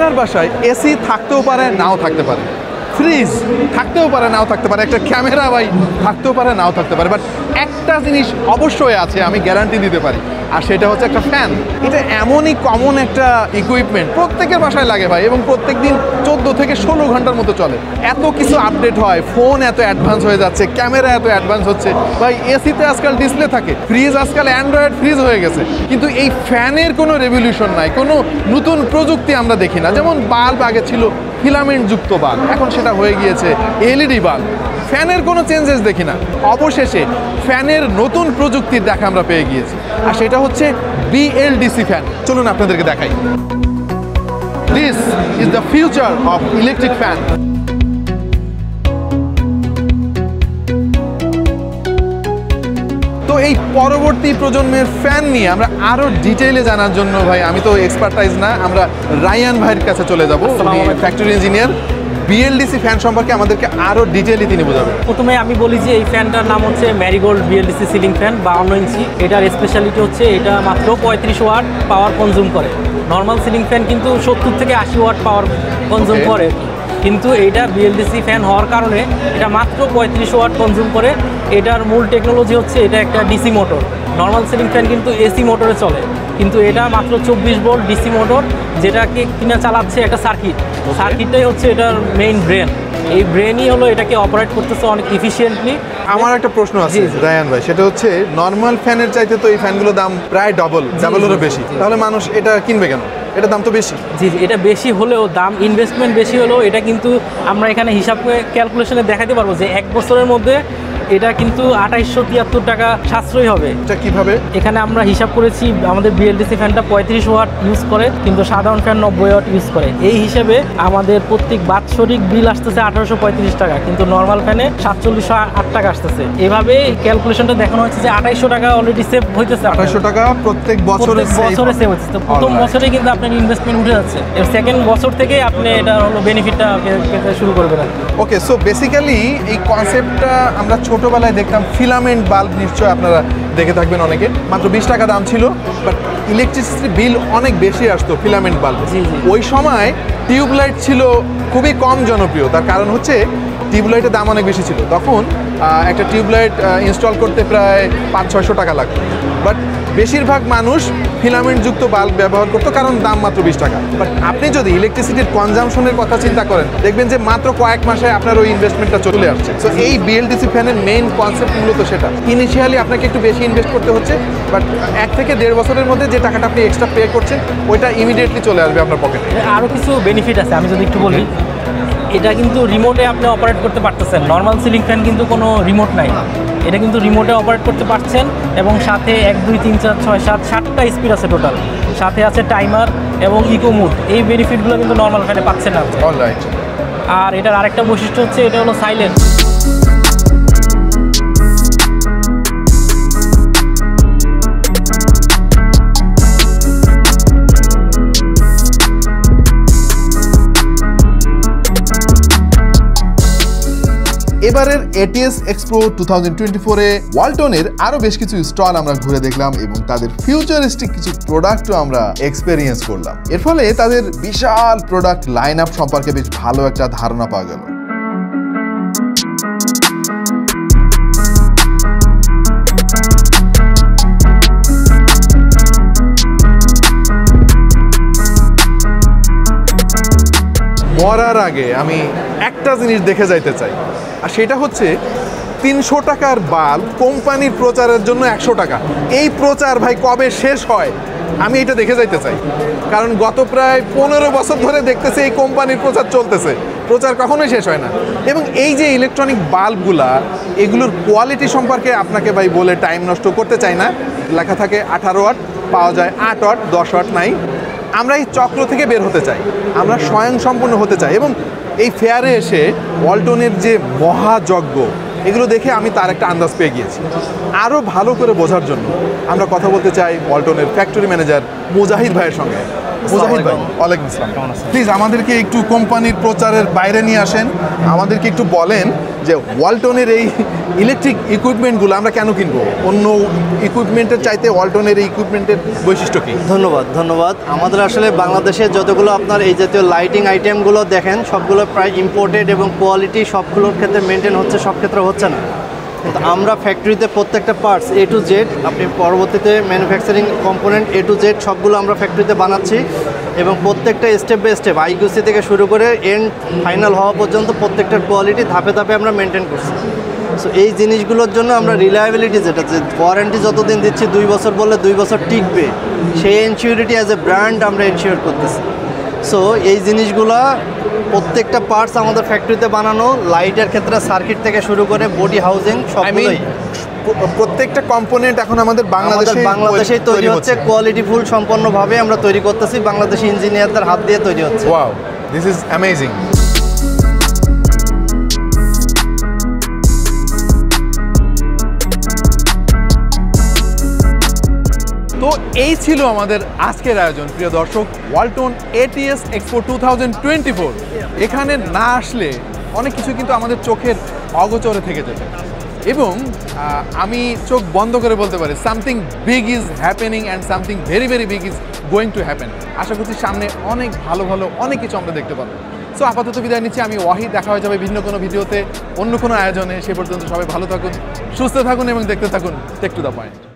আপনার বাসায় এসি থাকতেও পারে, নাও থাকতে পারে, ফ্রিজ থাকতেও পারে, নাও থাকতে পারে, একটা ক্যামেরা ভাই থাকতেও পারে, নাও থাকতে পারে, বাট একটা জিনিস অবশ্যই আছে, আমি গ্যারান্টি দিতে পারি, আর সেটা হচ্ছে একটা ফ্যান। এটা এমনই কমন একটা ইকুইপমেন্ট, প্রত্যেকের বাসায় লাগে ভাই, এবং প্রত্যেক দিন 14 থেকে 16 ঘন্টার মতো চলে। এত কিছু আপডেট হয়, ফোন এত অ্যাডভান্স হয়ে যাচ্ছে, ক্যামেরা এত অ্যাডভান্স হচ্ছে ভাই, এসিতে আজকাল ডিসপ্লে থাকে, ফ্রিজ আজকাল অ্যান্ড্রয়েড ফ্রিজ হয়ে গেছে, কিন্তু এই ফ্যানের কোনো রেভলিউশন নাই, কোনো নতুন প্রযুক্তি আমরা দেখি না। যেমন বাল্ব আগে ছিল ফিলামেন্ট যুক্ত বাল্ব, এখন সেটা হয়ে গিয়েছে এলইডি বাল্ব। ফ্যানের কোনো চেঞ্জেস দেখি না। অবশেষে ফ্যানের নতুন প্রযুক্তির দেখা আমরা পেয়ে গিয়েছি, আর সেটা হচ্ছে বিএলডিসি ফ্যান। চলুন আপনাদেরকে দেখাই। This is the future of electric fan. তো এই পরবর্তী প্রজন্মের ফ্যান নিয়ে আমরা আরো ডিটেইলে জানার জন্য ভাই, আমি তো এক্সপার্টাইজ না, আমরা রায়ান ভাইয়ের কাছে চলে যাব, ফ্যাক্টরি ইঞ্জিনিয়ার। বিএলডিসি ফ্যান সম্পর্কে আমাদেরকে আরো ডিটেইলি তিনি বোঝাবেন। প্রথমে আমি বলি যে এই ফ্যানটার নাম হচ্ছে ম্যারিগোল্ড বিএলডিসি সিলিং ফ্যান, 52 ইঞ্চি। এটার স্পেশালিটি হচ্ছে এটা মাত্র 35 ওয়াট পাওয়ার কনজিউম করে। নর্মাল সিলিং ফ্যান কিন্তু 70 থেকে 80 ওয়াট পাওয়ার কনজিউম করে, কিন্তু এইটা বিএলডিসি ফ্যান হওয়ার কারণে এটা মাত্র 35 ওয়াট কনজিউম করে। এটার মূল টেকনোলজি হচ্ছে এটা একটা DC motor. Normal ceiling fan কিন্তু এসি মোটরে চলে, কিন্তু এটা মাত্র 24 ভোল্ট ডিসি মোটর, যেটাকে কিনা চালাচ্ছে একটা সার্কিট। সার্কিটটাই হচ্ছে এটার মেইন ব্রেন। এই ব্রেনই হলো এটাকে অপারেট করতেছে অনেক এফিশিয়েন্টলি। আমার একটা প্রশ্ন আছে রায়ান ভাই, সেটা হচ্ছে নর্মাল ফ্যানের চাইতে তো এই ফ্যানগুলোর দাম প্রায় ডাবলেরও বেশি, তাহলে মানুষ এটা কিনবে কেন? এটা দাম তো বেশি। জি, এটা বেশি হলেও, দাম ইনভেস্টমেন্ট বেশি হলেও, এটা কিন্তু আমরা এখানে হিসাব করে ক্যালকুলেশনে দেখাতে পারবো যে 1 বছরের মধ্যে এটা কিন্তু 2873 টাকা সাশ্রয়ী হবে। এটা কিভাবে? এখানে আমরা হিসাব করেছি, আমাদের বিএলডিসি ফ্যানটা 35 ওয়াট ইউজ করে, কিন্তু সাধারণ ফ্যান 90 ওয়াট ইউজ করে। এই হিসেবে আমাদের প্রত্যেক বাৎসরিক বিল আসতেছে 1835 টাকা, কিন্তু নর্মাল ফ্যানে 4708 টাকা আসতেছে। এভাবে ক্যালকুলেশনটা দেখানো হচ্ছে যে 2800 টাকা অলরেডি সেভ হইতেছে। 2800 টাকা প্রত্যেক বছরে সেভ হচ্ছে। তো প্রথম বছরে কিন্তু আপনার ইনভেস্টমেন্ট উঠে যাচ্ছে, এর সেকেন্ড বছর থেকে আপনি এটা হলো বেনিফিটটা পেতে শুরু করবেন। ওকে, সো বেসিক্যালি এই কনসেপ্টটা আমরা ছোটবেলায় দেখতাম, ফিলামেন্ট বাল্ব নিশ্চয় আপনারা দেখে থাকবেন অনেকে, মাত্র 20 টাকা দাম ছিল, বাট ইলেকট্রিসিটি বিল অনেক বেশি আসতো ফিলামেন্ট বাল্ব। ওই সময় টিউবলাইট ছিল খুবই কম জনপ্রিয়, তার কারণ হচ্ছে টিউবলাইটের দাম অনেক বেশি ছিল। তখন একটা টিউবলাইট ইনস্টল করতে প্রায় 500-600 টাকা লাগতো, বাট বেশিরভাগ মানুষ ফিলামেন্টযুক্ত বাল্ব ব্যবহার করতো, কারণ দাম মাত্র 20 টাকা। বাট আপনি যদি ইলেকট্রিসিটির কনজামশনের কথা চিন্তা করেন, দেখবেন যে মাত্র কয়েক মাসে আপনার ওই ইনভেস্টমেন্টটা চলে আসছে। সো এই বিএলডিসি ফ্যানের মেইন কনসেপ্ট মূলত সেটা। ইনিশিয়ালি আপনাকে একটু বেশি ইনভেস্ট করতে হচ্ছে, বাট 1 থেকে 1.5 বছরের মধ্যে যে টাকাটা আপনি এক্সট্রা পে করছেন, ওইটা ইমিডিয়েটলি চলে আসবে আপনার পকেটে। আরও কিছু বেনিফিট আছে, আমি যদি একটু বলি। এটা কিন্তু রিমোটে আপনি অপারেট করতে পারতেছেন। নর্মাল সিলিং ফ্যান কিন্তু কোনো রিমোট নাই, এটা কিন্তু রিমোটে অপারেট করতে পারছেন, এবং সাথে 1 2 3 4 6 7 7টা স্পিড আছে টোটাল, সাথে আছে টাইমার এবং ইকো মুড। এই বেনিফিটগুলো কিন্তু নর্মাল ফ্যানে পাচ্ছেন না। অলরাইট। আর এটার আরেকটা বৈশিষ্ট্য হচ্ছে এটা হলো সাইলেন্ট। এবারের ATS Expo 2024-এ ওয়ালটনের আরো বেশ কিছু স্টল আমরা ঘুরে দেখলাম, এবং তাদের ফিউচারিস্টিক কিছু প্রোডাক্টও আমরা এক্সপেরিয়েন্স করলাম। এর ফলে তাদের বিশাল প্রোডাক্ট লাইন আপ সম্পর্কে বেশ ভালো একটা ধারণা পাওয়া গেল। মরার আগে আমি একটা জিনিস দেখে যাইতে চাই, আর সেটা হচ্ছে 300 টাকার বাল্ব কোম্পানির প্রচারের জন্য 100 টাকা। এই প্রচার ভাই কবে শেষ হয় আমি এটা দেখে যাইতে চাই, কারণ গত প্রায় 15 বছর ধরে দেখতেছি এই কোম্পানির প্রচার চলতেছে, প্রচার কখনোই শেষ হয় না। এবং এই যে ইলেকট্রনিক বাল্বগুলা, এগুলোর কোয়ালিটি সম্পর্কে আপনাকে ভাই বলে টাইম নষ্ট করতে চাই না। লেখা থাকে 18 ওয়াট, পাওয়া যায় 8 ওয়াট, 10 ওয়াট নাই। আমরা এই চক্র থেকে বের হতে চাই, আমরা স্বয়ংসম্পূর্ণ হতে চাই, এবং এই ফেয়ারে এসে ওয়ালটনের যে মহাযজ্ঞ, এগুলো দেখে আমি তার একটা আন্দাজ পেয়ে গিয়েছি। আরও ভালো করে বোঝার জন্য আমরা কথা বলতে চাই ওয়ালটনের ফ্যাক্টরি ম্যানেজার মুজাহিদ ভাইয়ের সঙ্গে। মুজাহিদ ভাই, ওয়ালাইকুম আসসালাম। কেমন আছেন? প্লিজ আমাদেরকে একটু কোম্পানির প্রচারের বাইরে নিয়ে আসেন, আমাদেরকে একটু বলেন যে ওয়ালটনের এই ইলেকট্রিক ইকুইপমেন্টগুলো আমরা কেন কিনবো, অন্য ইকুইপমেন্টের চাইতে ওয়ালটনের এই ইকুইপমেন্টের বৈশিষ্ট্য কী? ধন্যবাদ। আমাদের আসলে বাংলাদেশে যতগুলো আপনার এই জাতীয় লাইটিং আইটেমগুলো দেখেন সবগুলো প্রায় ইম্পোর্টেড এবং কোয়ালিটি সবগুলোর ক্ষেত্রে মেনটেন হচ্ছে, সব ক্ষেত্রে হচ্ছে না। কিন্তু আমরা ফ্যাক্টরিতে প্রত্যেকটা পার্টস A to Z, আপনি পরবর্তীতে manufacturing component A to Z সবগুলো আমরা ফ্যাক্টরিতে বানাচ্ছি এবং প্রত্যেকটা স্টেপ বাই স্টেপ IQC থেকে শুরু করে এন্ড ফাইনাল হওয়া পর্যন্ত প্রত্যেকটার কোয়ালিটি ধাপে ধাপে আমরা মেনটেন করছি। সো এই জিনিসগুলোর জন্য আমরা রিলায়েবিলিটি, যেটা যে ওয়ারেন্টি যতদিন দিচ্ছি 2 বছর বললে 2 বছর টিকবে, সেই এনশিওরিটি অ্যাজ এ ব্র্যান্ড আমরা এনশিওর করতেছি। সো এই জিনিসগুলা প্রত্যেকটা পার্টস আমাদের ফ্যাক্টরিতে বানানো, লাইটের ক্ষেত্রে সার্কিট থেকে শুরু করে বডি হাউজিং সবগুলোই প্রত্যেকটা কম্পোনেন্ট এখন আমাদের বাংলাদেশেই তৈরি হচ্ছে, কোয়ালিটি ফুল সম্পন্নভাবে আমরা তৈরি করতেছি, বাংলাদেশি ইঞ্জিনিয়ারদের হাত দিয়ে তৈরি হচ্ছে। Wow, this is amazing. তো এই ছিল আমাদের আজকের আয়োজন। প্রিয় দর্শক, ওয়ালটন ATS Expo 2024 এখানে না আসলে অনেক কিছু কিন্তু আমাদের চোখের অগোচরে থেকে যেত, এবং আমি চোখ বন্ধ করে বলতে পারি something big is happening and something very very big is going to happen. আশা করছি সামনে অনেক ভালো ভালো অনেক কিছু আমরা দেখতে পাবো। সো আপাতত বিদায় নিচ্ছি, আমি ওয়াহিদ। দেখা হয়ে যাবে ভিন্ন কোনো ভিডিওতে, অন্য কোনো আয়োজনে। সে পর্যন্ত সবাই ভালো থাকুন, সুস্থ থাকুন এবং দেখতে থাকুন টেক টু দ্য পয়েন্ট।